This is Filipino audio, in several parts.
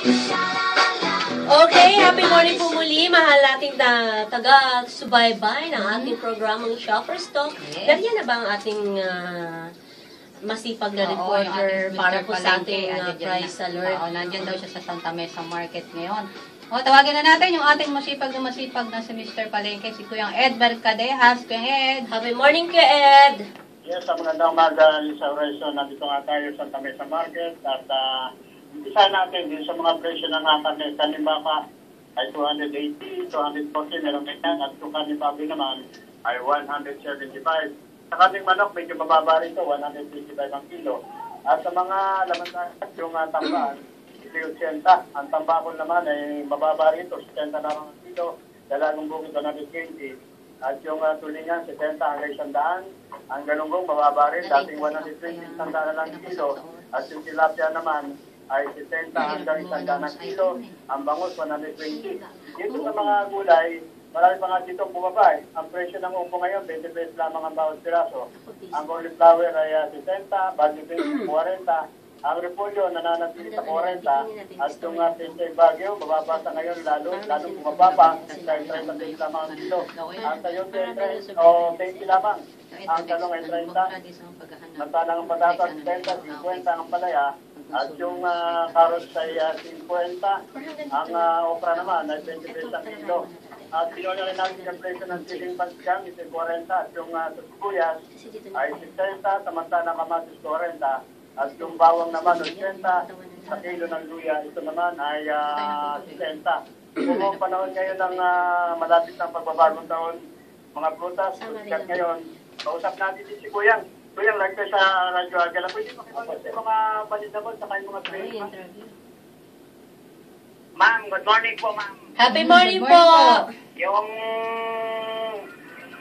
Okay, happy morning po muli, mahal nating taga-subaybay ng ating programang Shopper's Talk. Nandiyan na ba ang ating masipag na reporter para po sa ating price alert? Oo, nandiyan daw siya sa Santa Mesa Market ngayon. O, tawagin na natin yung ating masipag na si Mr. Palengke, si Kuyang Ed Mercadehas. Kuyang Ed. Happy morning, Kuya Ed. Yes, magandang umaga sa Horizon. Nandito nga tayo sa Santa Mesa Market at umpisa natin din sa mga presyo ng kanibaka ay 280, 240 meron ganyan at yung kanibabi naman ay 175. Sa kaning manok, medyo mababa rin ito, 125 ang kilo. At sa mga laman yung tambaan, ito yung 80. Ang tambakol naman ay mababa rin ito, 70 na lang ang kilo. Dalagang bukid 120. At yung tulingan, 70 hanggang 100. Ang galunggong mababa rin, dating 120, 100 na lang kilo. At yung tilapia naman ay 70 hanggang 100 na kilo. Ang bangus, 120. Dito sa mga gulay, marami pa nga dito bumaba. Ang presyo ng upo ngayon, 20 pesos lamang ang bawat piraso. Ang cauliflower ay 60, bagyo 40. Ang repolyo nananatili sa 40 at yung Pechay Bagyo, mababa sa ngayon lalo bumaba pa dahil 30 pesos lamang ang kilo. Ang sayote ay 20 lamang. Ang talong ay 30. Matalang ang patatas, 30, 50 ang palaya. At yung carrots ay 50. Ang okra naman ay 20 pesos ang kilo. At pinuha rin natin yung presyo ng siling pansigang, ito 40. At yung sibuyas ay 60, samantalang kamatis 40. At yung bawang naman, 80 sa kilo ng luya, ito naman ay 60. Kung ang panahon ngayon ng malapit ng pagbabagong taon, mga prutas, sikat ngayon, kausap natin din si Kuyang. Kuyang, like sa Radyo Agala, pwede makinig sa mga balita mo sa kanyang mga trade. Ma'am, good morning po, ma'am. Happy morning po. Yung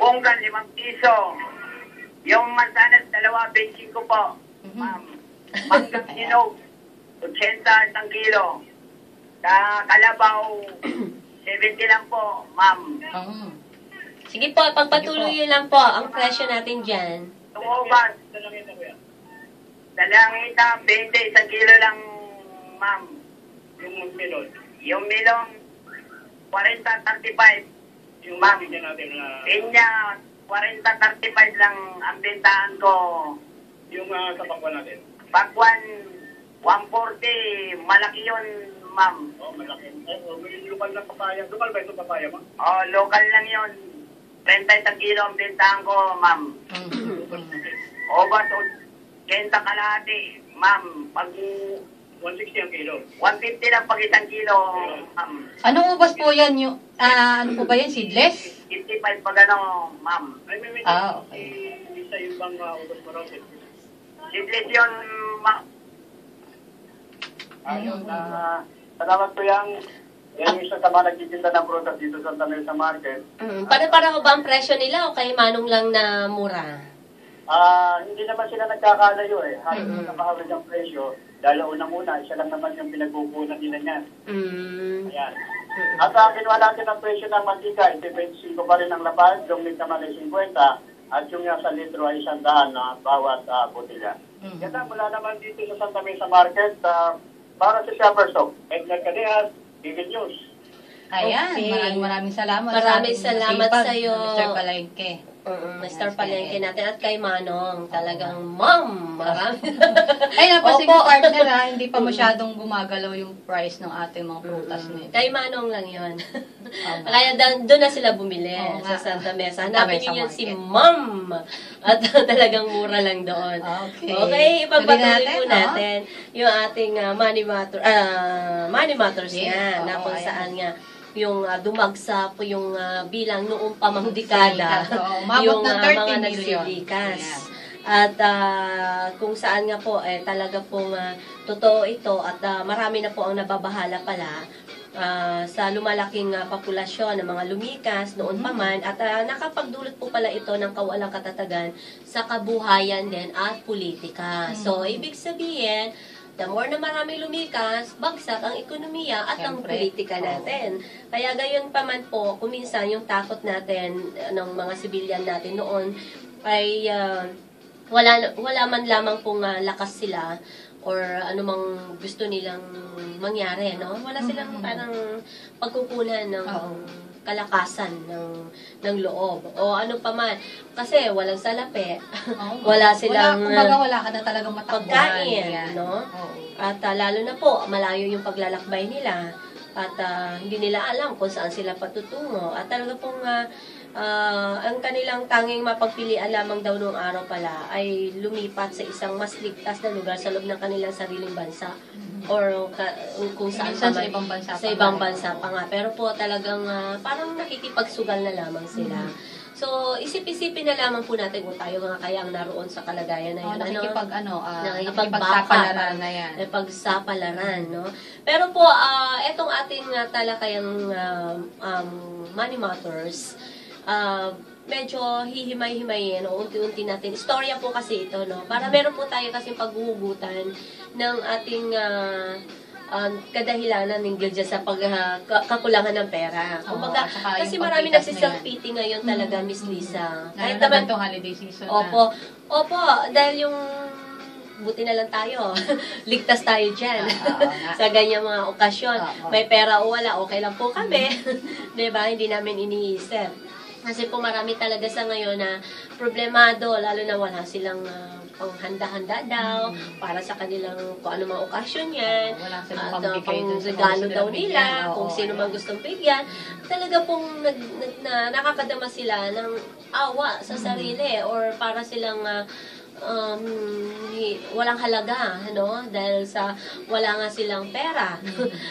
punggan, 5 piso. Yung mansanas, 2.25 po, ma'am. Manggang hinog, 80 isang kilo. Kalabaw, 70 lang po, ma'am. Sige po, pagpatuloy lang po ang presyo natin dyan. Tumubas, dalangita, 20 isang kilo lang, ma'am. Yung melon. Yung milong, 40-35. Yung ma'am. bigyan natin Pinya, 40-35 lang ang bentahan ko. yung sa pangkuhan natin. Pagwan, 140, malaki yun, ma'am. Oh, malaki. May lokal na papaya. Lokal ba ito papaya, ma'am? Oh, local lang yun. 30 isang kilo ang bentahan ko, ma'am. Obas, 80 kalahati, ma'am. Pag 160 ang kilo. 150 lang pag isang kilo, ma'am. Anong ubas po yan? Yung, ano po ba yan? Seedless? 55 pag ano, ma'am. Ay, may Okay. isa yung bang ubos mo rin. Sidlis yun, ma'am. Ayun, salamat po yan. Yan yung isa sa mga nagtitinda ng prutas dito sa Santa Mesa Market. Para ba ang presyo nila o kay Manong lang na mura? Hindi naman sila nagkakalayo eh. Halos nakahawig ang presyo. Dahil unang-una, isa lang naman yung pinagkukunan nila niyan. Ayan. At kinuha natin ang presyo ng mantika, ito 25 pa rin ang lapad, yung meat naman ay 50, at yung sa litro ay 100 na bawat botelya. Kaya mula naman dito sa Santa Mesa Market, para sa Shopper's Talk, Edgar Cadehas, David News. Ayan, Okay. maraming salamat. Maraming sa ating salamat masipag, sa'yo. Mr. Palengke. Mr. Palengke natin at kay Manong. Talagang, ma'am, marami. Ay, napansin Opo. ko, partner, hindi pa masyadong gumagalaw yung price ng ating mga prutas nito. Kay Manong lang yun. Kaya doon na sila bumili Oo sa nga. Santa Mesa. Santa Hanapin Mesa niyo yun si Market. Ma'am. At talagang mura lang doon. Okay. Ipagpatuloy po Tuloy natin, natin yung ating money matters Yes, niya. Na oo, kung ayan. saan nga yung dumagsa po yung bilang noong pamang dekada. Oo, umabot Yung ng 30 mga million. nagsilikas. Ayan. At kung saan nga po, talaga pong totoo ito at marami na po ang nababahala pala sa lumalaking populasyon ng mga lumikas noon pa man at nakapagdulot po pala ito ng kawalang katatagan sa kabuhayan din at politika. So, ibig sabihin, the more na marami lumikas, bagsak ang ekonomiya at ang Siyempre. politika natin. Kaya gayon pa man po, kuminsan yung takot natin ng mga sibilyan natin noon ay wala man lamang pong lakas sila or anumang gusto nilang mangyari, no? Wala silang parang pagkukunan ng kalakasan ng loob o ano pa man kasi walang salapi. Wala silang wala ka na talagang matakbuhan. pagkain, no? At lalo na po malayo yung paglalakbay nila at hindi nila alam kung saan sila patutungo at talaga pong ang kanilang tanging mapagpilian lamang daw noong araw pala ay lumipat sa isang mas ligtas na lugar sa loob ng kanilang sariling bansa or kung saan Minsan pa sa ibang bansa sa ibang bansa pa nga. Pero po talagang parang nakikipagsugal na lamang sila. So, isip-isipin na lamang po natin kung tayo nga kaya ang naroon sa kalagayan na yun. Nakikipagsapalaran na yan. Nakikipagsapalaran, no? Pero po, etong ating talakayang Money Matters, medyo hihimay-himayin o unti-unti natin. Istorya po kasi ito, no? Para meron po tayo kasing paghuhugutan ng ating kadahilanan ng dyan sa kakulangan ng pera. Kumbaga, kasi marami nagsiself-pity ngayon talaga, Miss Lisa. Kahit naman itong holiday season Opo, dahil yung buti na lang tayo. Ligtas tayo dyan. Sa ganyang mga okasyon. May pera o wala, okay lang po kami. Diba? Hindi namin iniisip. Kasi po marami talaga sa ngayon na problemado, lalo na wala silang panghanda-handa daw para sa kanilang kung ano mga okasyon yan. Wala silang At pambigay pang regalo daw nila, kung sino man gustong bigyan. Talaga pong nakakadama sila ng awa sa sarili or para silang walang halaga, no? Dahil sa wala nga silang pera.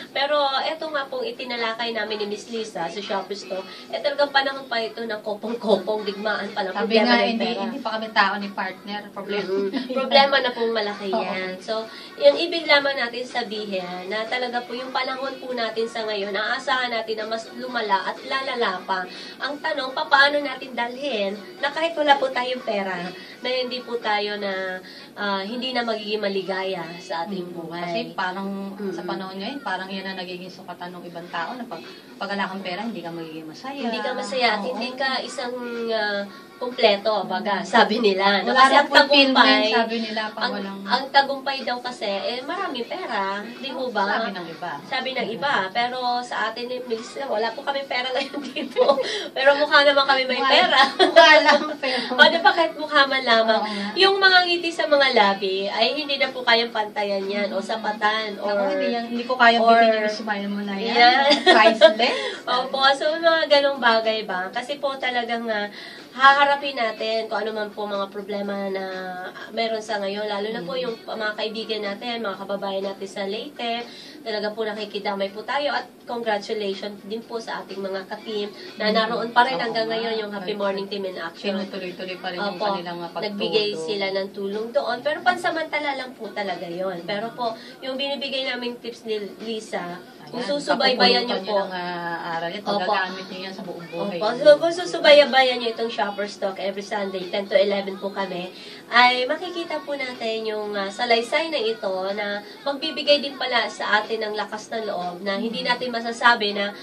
Pero eto nga pong itinalakay namin ni Miss Lisa sa Shopee Store, talagang panahon pa ito ng kopong-kopong digmaan pa lang. Sabi nga, hindi pa kami tao ni partner. Problema na pong malaki yan. So, yung ibig lamang natin sabihin na talaga po yung panahon po natin sa ngayon, aasahan natin na mas lumala at lalala pa. Ang tanong, paano natin dalhin na kahit wala po tayong pera, na hindi po tayo na hindi na magiging maligaya sa ating buhay. Kasi parang sa panahon ngayon, parang yan ang nagiging sukatan ng ibang tao na pag wala kang pera, hindi ka magiging masaya. Hindi ka masaya at hindi ka isang kumpleto, baga, sabi nila. No? Wala Kasi ang tagumpay, sabi nila, ang tagumpay daw kasi, maraming pera. Di mo ba? Sabi ng iba. Sabi ng iba. Pero sa atin, Miss, wala po kami pera ngayon dito. Pero mukha naman kami may pera. Mukha lang, pero... O, di ba kahit mukha man lamang. Yung mga ngiti sa mga labi, ay hindi na po kayang pantayan yan, o sapatan, or... hindi ko kayang bitin yung smile mo na yan. Priceless. Opo, so mga ganong bagay ba? Kasi po talagang haharapin natin kung ano man po mga problema na meron sa ngayon, lalo na po yung mga kaibigan natin, mga kababayan natin sa Leyte, talaga po nakikidamay po tayo at congratulations din po sa ating mga ka-team na naroon pa rin hanggang ngayon yung Happy Morning Team in Action. Tinutuloy-tuloy pa rin yung kanilang pagtulong. Nagbigay sila ng tulong doon, pero pansamantala lang po talaga yon. Pero po, yung binibigay naming tips ni Lisa, kung susubaybayan niyo po, aral ito, gagamit niyo yan sa buong buhay. So, kung susubaybayan niyo itong Shopper Stock every Sunday, 10 to 11 po kami, ay makikita po natin yung salaysay na ito na magbibigay din pala sa atin ng lakas ng loob na hindi natin masasabi na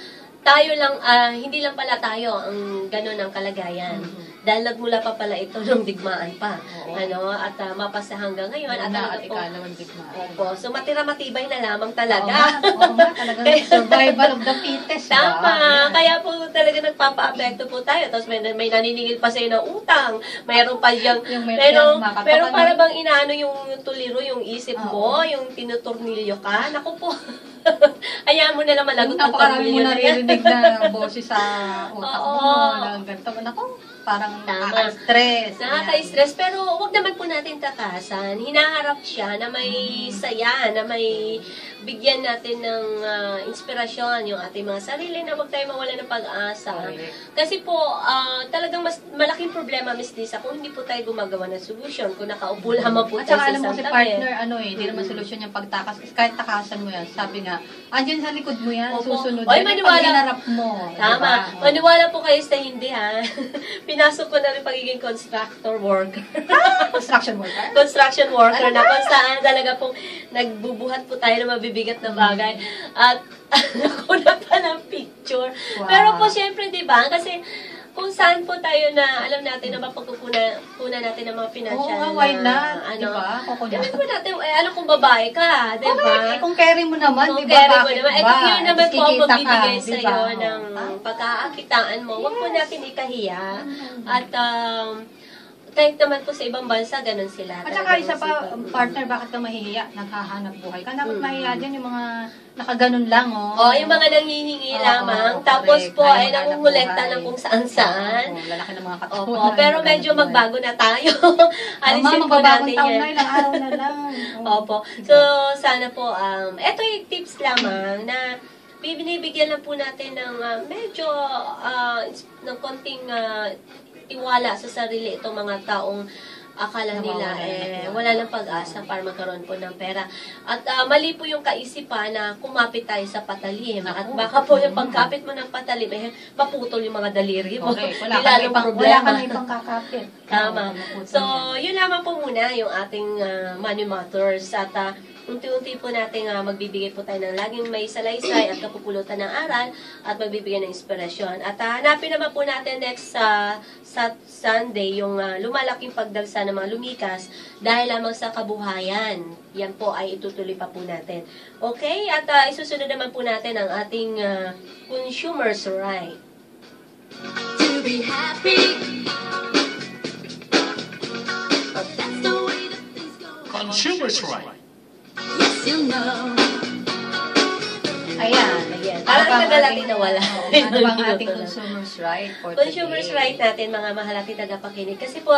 tayo lang, hindi lang pala tayo ang gano'n ang kalagayan. Dahil nagmula pa pala ito nung digmaan pa. Ano, at mapasa hanggang ngayon. At ikalawang digmaan. Opo. So, matibay na lamang talaga. Oo nga, talagang survival of the fittest. Tama. Kaya po talaga nagpapa-apekto po tayo. Tapos may naniningil pa sa'yo ng utang. Mayroon pa yung pero para bang inaano yung tuliro, yung isip mo, yung tinuturnilyo ka. Naku po. Hayaan mo na lang malagot ang tornilyo na yan. Naririnig na boses sa utak mo, na ganito. Naku, parang nakaka-stress. Nakaka-stress, pero wag naman po natin takasan. Hinaharap siya na may saya, na may bigyan natin ng inspirasyon yung ating mga sarili na wag tayo mawala ng pag-asa. Kasi po, talagang mas malaking problema, Miss Lisa, kung hindi po tayo gumagawa ng solution, kung nakaupo lamang po tayo sa isang tabi. At saka alam mo si partner, hindi naman solusyon yung pagtakas. Kasi kahit takasan mo yan, sabi nga, andyan sa likod mo yan, susunod yan. Pag hinarap mo. Tama. Diba? Maniwala po kayo sa hindi, ha? Pinasok ko na rin pagiging constructor worker. Construction worker? Construction worker na kung saan talaga pong nagbubuhat po tayo ng mabibigat na bagay. At nakuha pa ng picture. Wow. Pero po, syempre, di ba? Kasi kung saan po tayo na alam natin na mapagkukunan natin ng mga financial Oo, why na, not? Diba? Gawin po natin, ano kung babae ka, di ba? Correct. Kung carry mo naman, Kung di ba? carry mo Bakit naman. ba? Yun naman po ang Kikita ka, magbibigay di sa'yo ba? ng pagkakakitaan mo. Huwag po natin ikahiya. At, kahit naman po sa ibang bansa, ganun sila. At saka Talagang isa pa, masipag. partner, bakit ka mahihiya? Naghahanap buhay ka. Dapat mahihiya dyan yung mga nakaganon lang, oh. Yung mga nanghihingi Oo, lamang. correct. Tapos po, Ayaw ay maghanap nangungulekta buhay. ng kung saan-saan. Oo, lalaki ng mga katawan. Opo, pero medyo magbago na tayo. Alisin po magbabagong natin taon yan. na, ilang araw na lang. Opo. So, sana po, ito yung tips lamang na binibigyan lang po natin ng medyo ng konting tiwala sa sarili itong mga taong akala nila wala lang pag-asa para magkaroon po ng pera. At mali po yung kaisipan na kumapit tayo sa patalim. At baka po yung pagkapit mo ng patalim, maputol yung mga daliri mo. Okay, wala ka Lalong wala ka na ibang kakapit. Tama. So, yun lamang po muna yung ating money matters. At unti-unti po natin magbibigay po tayo ng laging may salaysay at kapupulutan ng aral at magbibigay ng inspirasyon. At hanapin naman po natin next sa Sunday yung lumalaking pagdagsa ng mga lumikas dahil lamang sa kabuhayan. Yan po ay itutuloy pa po natin. Okay? At isusunod naman po natin ang ating consumer's right. To be happy. That's the way that things go. Consumers' right. Yes, you know. Ayan. Parang tagal natin nawala. Ano bang ating consumer's right for today? Consumer's right natin, mga mahal natin tagapakinig. Kasi po,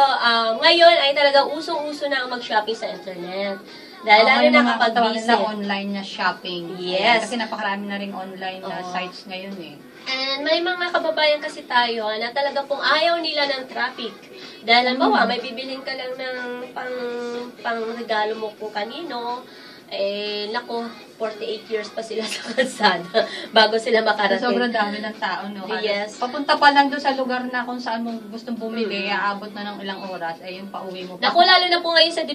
ngayon ay talagang usong-uso na ang mag-shopping sa internet. Dahil lalo na kapag busy. na online na shopping. Yes. Ayan, kasi napakarami na rin online na sites ngayon eh. And may mga kababayan kasi tayo na talaga pong ayaw nila ng traffic. Dahil halimbawa, may bibilhin ka lang ng pang regalo mo kung kanino, nako, 48 years pa sila sa kalsada bago sila makarating. Sobrang dami ng tao, no? Yes. Papunta pa lang doon sa lugar na kung saan mo gustong bumili, aabot na ng ilang oras, ay yung pauwi mo pa. Naku, lalo na po ngayon sa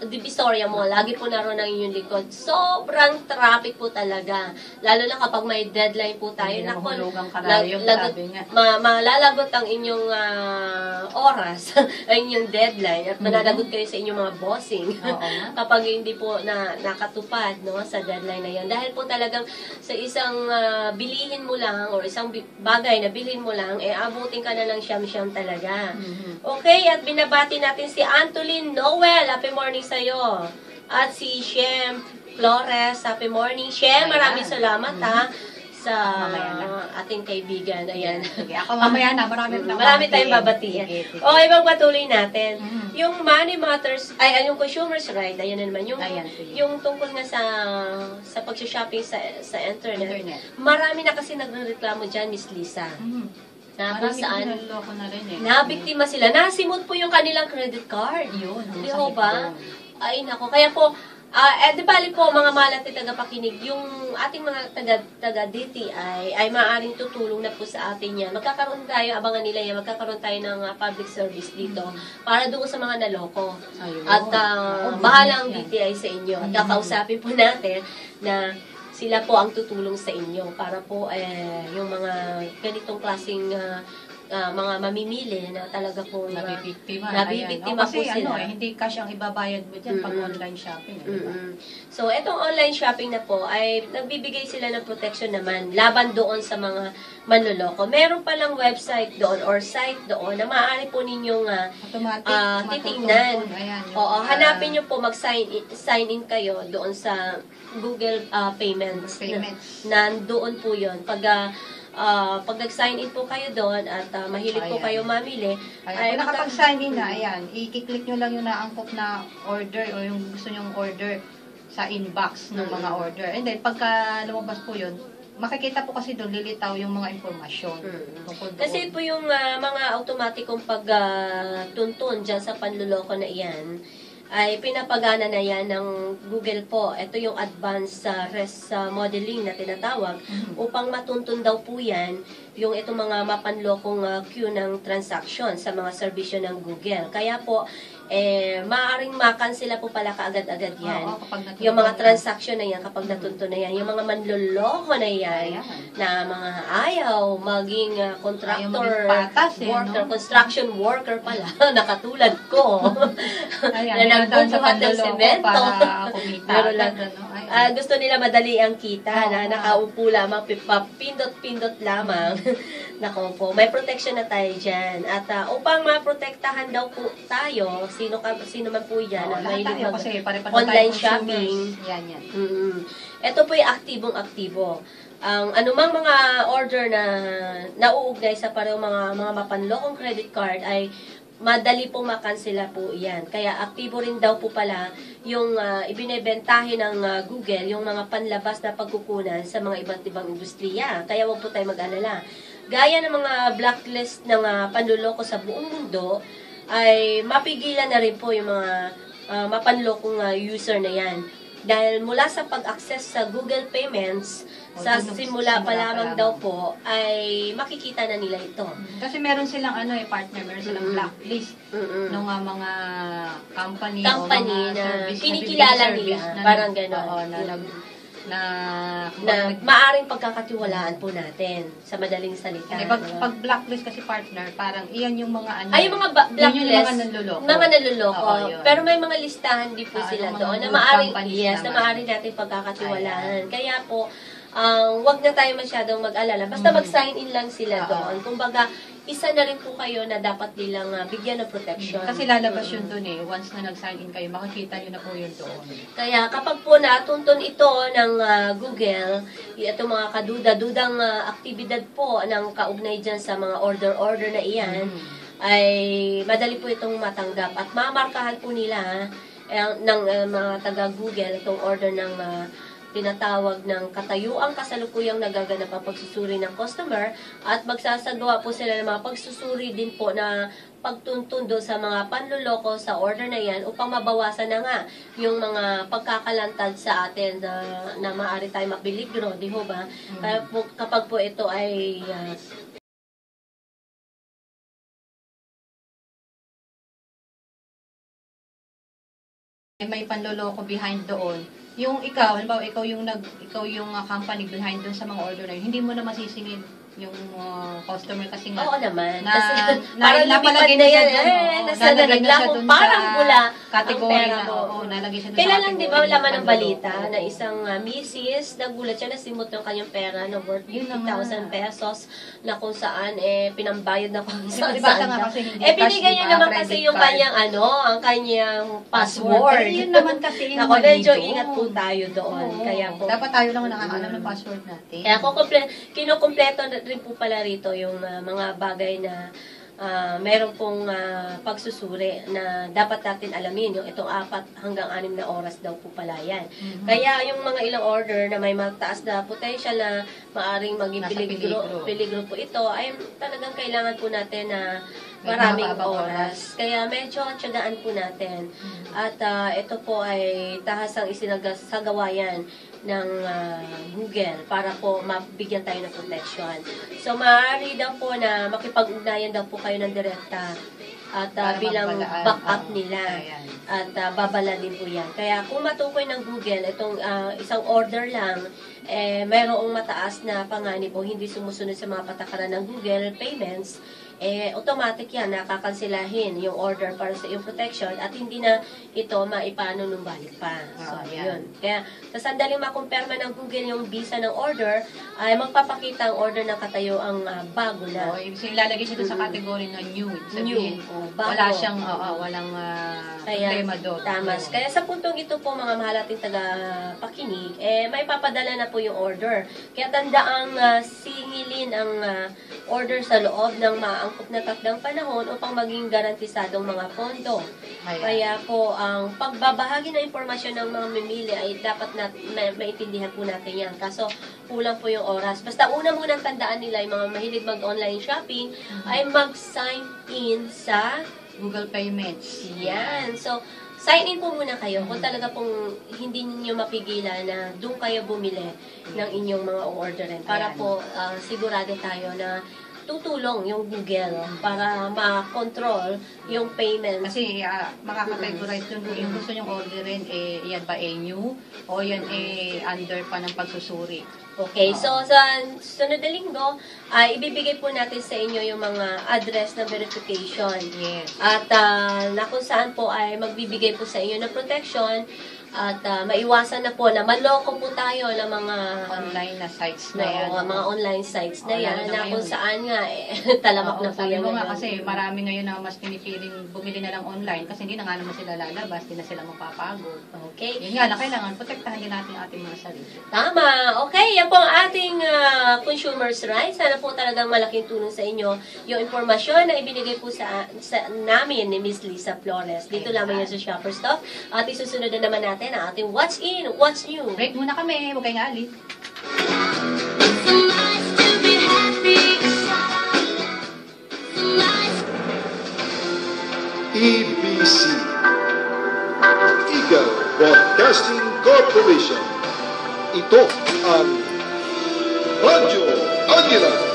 Divisoria Mall, lagi po naroon ang inyong likod. Sobrang traffic po talaga. Lalo na kapag may deadline po tayo. Hindi na Naku, mahulugang karayom, sabi nga. malalagot ang inyong oras, ang inyong deadline, at mananagot kayo sa inyong mga bossing. Oo nga. Kapag hindi po nakatupad sa deadline na yan. Dahil po talagang sa isang bilihin mo lang or isang bagay na bilhin mo lang, abutin ka na ng siyam-siyam talaga. Okay, at binabati natin si Antolin Noel. Happy morning sa'yo. At si Shem Flores. Happy morning. Shem, maraming salamat sa ating kaibigan. Ayan. Sige, ako mamaya na. Marami tayong babatiin. Sige. Okay, magpatuloy natin. Yung money matters, yung consumer's right, ayan na naman. Yung tungkol nga sa pag-shopping sa internet. Marami na kasi nagreklamo dyan, Miss Lisa. Na kung saan, Naloko na rin eh. nabiktima sila. Nasimot po yung kanilang credit card. Yun. Di ho ba? Ay, nako. Kaya po, di bali po, mga malat at tagapakinig, yung ating mga taga-DTI ay maaaring tutulong na po sa atin yan. Magkakaroon tayo, abangan nila yan, magkakaroon tayo ng public service dito para doon sa mga naloko. Ayun. At bahala ang DTI sa inyo. At kakausapin po natin na sila po ang tutulong sa inyo para po yung mga ganitong klaseng mga mamimili na talaga po nabibiktima. Nabibiktima po sila. Hindi cash ang ibabayad mo dyan pag online shopping. Diba? So, itong online shopping na po ay nagbibigay sila ng protection naman laban doon sa mga manloloko. Meron palang website doon or site doon na maaari po ninyong titingnan. Hanapin nyo po, mag-sign in kayo doon sa Google Payments. Nandoon po yun. Pag nag-sign in po kayo doon at mahilig po kayo mamili, ay kung nakapag-sign in na, i-click nyo lang yung naangkop na order o yung gusto nyong order sa inbox ng mga order. And then, pagka lumabas po yun, makikita po kasi doon, lilitaw yung mga impormasyon. Kasi po yung mga automatikong pagtuntun dyan sa panluloko na iyan, ay pinapagana na yan ng Google po. Ito yung advanced REST modeling na tinatawag upang matuntun daw po yan yung itong mga mapanlokong queue ng transaction sa mga serbisyo ng Google. Kaya po, maaaring makansela po pala kaagad-agad yan. Oo, kapag natutunan Yung mga yan. transaction na yan, kapag natuto na yan, yung mga manloloko na yan, Ayan. na mga ayaw maging contractor, Ayaw maging patas, worker, no? construction worker pala, nakatulad ko, Ayan, na meron sa nagbubuhat ng panloloko semento. para kumita. Meron lang. agad, ano? Ay, Gusto nila madali ang kita, Oo. na nakaupo lamang, pindot-pindot lamang. Nako po, may protection na tayo dyan. At upang maprotektahan daw po tayo, sino man po yan, oo, na lahat mahilig tayo mag kasi pare-pareho online tayong shopping. consumers. Yan. Ito po yung aktibong-aktibo. Ang anumang mga order na nauugnay sa parehong mga mapanlokong credit card ay madali pong makansela po yan. Kaya aktibo rin daw po pala yung ibinebentahe ng Google, yung mga panlabas na pagkukunan sa mga iba't ibang industriya. Kaya huwag po tayo mag-alala. Gaya ng mga blacklist ng panluloko sa buong mundo, ay mapigilan na rin po yung mga mapanlokong user na yan. Dahil mula sa pag-access sa Google Payments, sa simula pa lamang daw po, ay makikita na nila ito. Kasi meron silang partner, meron silang blacklist ng mga company o mga Na service kinikilala na nila, na parang gano'n. Oo, na Maaring pagkakatiwalaan po natin sa madaling salita. pag blacklist kasi partner, parang iyan yung mga Ay, yung mga blacklist, yun yung mga nanloloko. mga nanloloko. Oo, yun. Pero may mga listahan din po sila yung mga doon na good maaring, companies yes, na naman. maaring natin pagkakatiwalaan. Kaya po, wag na tayo masyadong mag-alala. Basta mag-sign in lang sila doon. Kumbaga, isa na rin po kayo na dapat nilang bigyan ng protection. Kasi lalabas yun doon once na nag-sign in kayo, makikita nyo na po yun doon. Kaya kapag po natuntun ito ng Google, itong mga kaduda-dudang aktibidad po ng kaugnay dyan sa mga order-order na iyan, ay madali po itong matanggap. At mamarkahan po nila ng mga taga-Google itong order ng tinatawag ng katayuang kasalukuyang nagaganap ang pagsusuri ng customer at magsasagawa po sila ng mga pagsusuri din po na pagtuntundo sa mga panluloko sa order na yan upang mabawasan na nga yung mga pagkakalantad sa atin na maaari tayo mapiligro, di ho ba? Kaya po, kapag po ito ay may panloloko behind doon. Yung halimbawa ikaw yung company behind doon sa mga order na yun, hindi mo na masisingin yung customer kasi nga oo naman. na, Kasi na, parang napalagay lumipad na yan. siya doon. Nasa nalaglag mo, parang bula category ang pera na, mo. nalagay siya doon Kailan sa lang, di category ba, laman ng panloloko. balita na isang misis, nagulat siya na simot yung kanyang pera na worth Yun na 50,000 pesos na kung saan, pinambayad na kung Kasi saan basta saan. nga kasi hindi Binigay cash, niya diba? naman Credit kasi yung card. kanyang, ang kanyang password. Eh, yun naman kasi yung Ako, mali medyo doon. ingat po tayo doon. Oo. Kaya po, Dapat tayo lang nakakaalam ng password natin. kaya kinukumpleto rin po pala rito yung mga bagay na meron pong pagsusuri na dapat natin alamin. Yung itong 4 hanggang 6 na oras daw po pala yan. Kaya yung mga ilang order na may mataas na potential na maaring maging Nasa peligro po ito, ay talagang kailangan po natin na May maraming mahabang oras. Kaya medyo tiyagaan po natin. At ito po ay tahasang isinagawa yan ng Google para po mabigyan tayo ng protection. So, maaari daw po na makipag-ugnayan daw po kayo ng direkta at Para bilang magbalaan. backup Oo. nila. Ayan. At babala din po yan. Kaya kung matukoy ng Google, itong isang order lang, mayroong mataas na panganib o hindi sumusunod sa mga patakaran ng Google Payments, automatic yan, nakakansilahin yung order para sa yung protection at hindi na ito maipanunumbalik pa. So, yan. yun. Kaya, sa sandaling makumpirma ng Google yung visa ng order, ay magpapakita ang order ng katayo ang bago na. Oo, so ilalagay siya doon sa category na new. Sabihin, bago. wala siyang, walang problema doon. Tamas. Kaya sa puntong ito po, mga mahal ating taga-pakinig, may papadala na po yung order. Kaya tandaang singilin ang order sa loob ng maangkop na takdang panahon upang maging garantisadong mga pondo. Ayan. Kaya po, ang pagbabahagi ng impormasyon ng mga mamili ay dapat maintindihan po natin yan. Kaso, kulang po yung oras. Basta una munang tandaan nila, yung mga mahilig mag-online shopping, ay mag-sign in sa Google Payments. yan. So, sign in po muna kayo kung talaga pong hindi niyo mapigilan na doon kayo bumili ng inyong mga orderin. Para Ayan. po sigurado tayo na tutulong yung Google para ma-control yung payments. Kasi makakategorize yun kung yung gusto nyong orderin, yan ba new o yan under pa ng pagsusuri. Okay, so sa sunod na linggo, ibibigay po natin sa inyo yung mga address na verification. Yes. At na kung saan po ay magbibigay po sa inyo ng protection at maiwasan na po na maloko po tayo ng mga Online na sites na na yan. mga online sites na Oo, yan lalo na na kung ngayon. saan nga talamak Oo, na po sabi yan mo nga ngayon. kasi marami ngayon na mas pinipiling bumili na lang online kasi hindi na nga naman sila lalabas, hindi na sila mapapagod. Okay. Yun nga na kailangan protektahan din natin ang ating mga sarili. Tama. Okay, yan po ang ating consumers' rights. Sana po talagang malaking tulong sa inyo yung informasyon na ibinigay po sa namin ni Miss Lisa Flores. Dito lamang yan sa Shopper Stop. At isusunod na naman natin ang ating What's In, What's New. Break muna kami, huwag kayong alis. It's so nice to be happy. So nice. EBC Eagle Broadcasting Corporation. Ito ang Radyo Agila.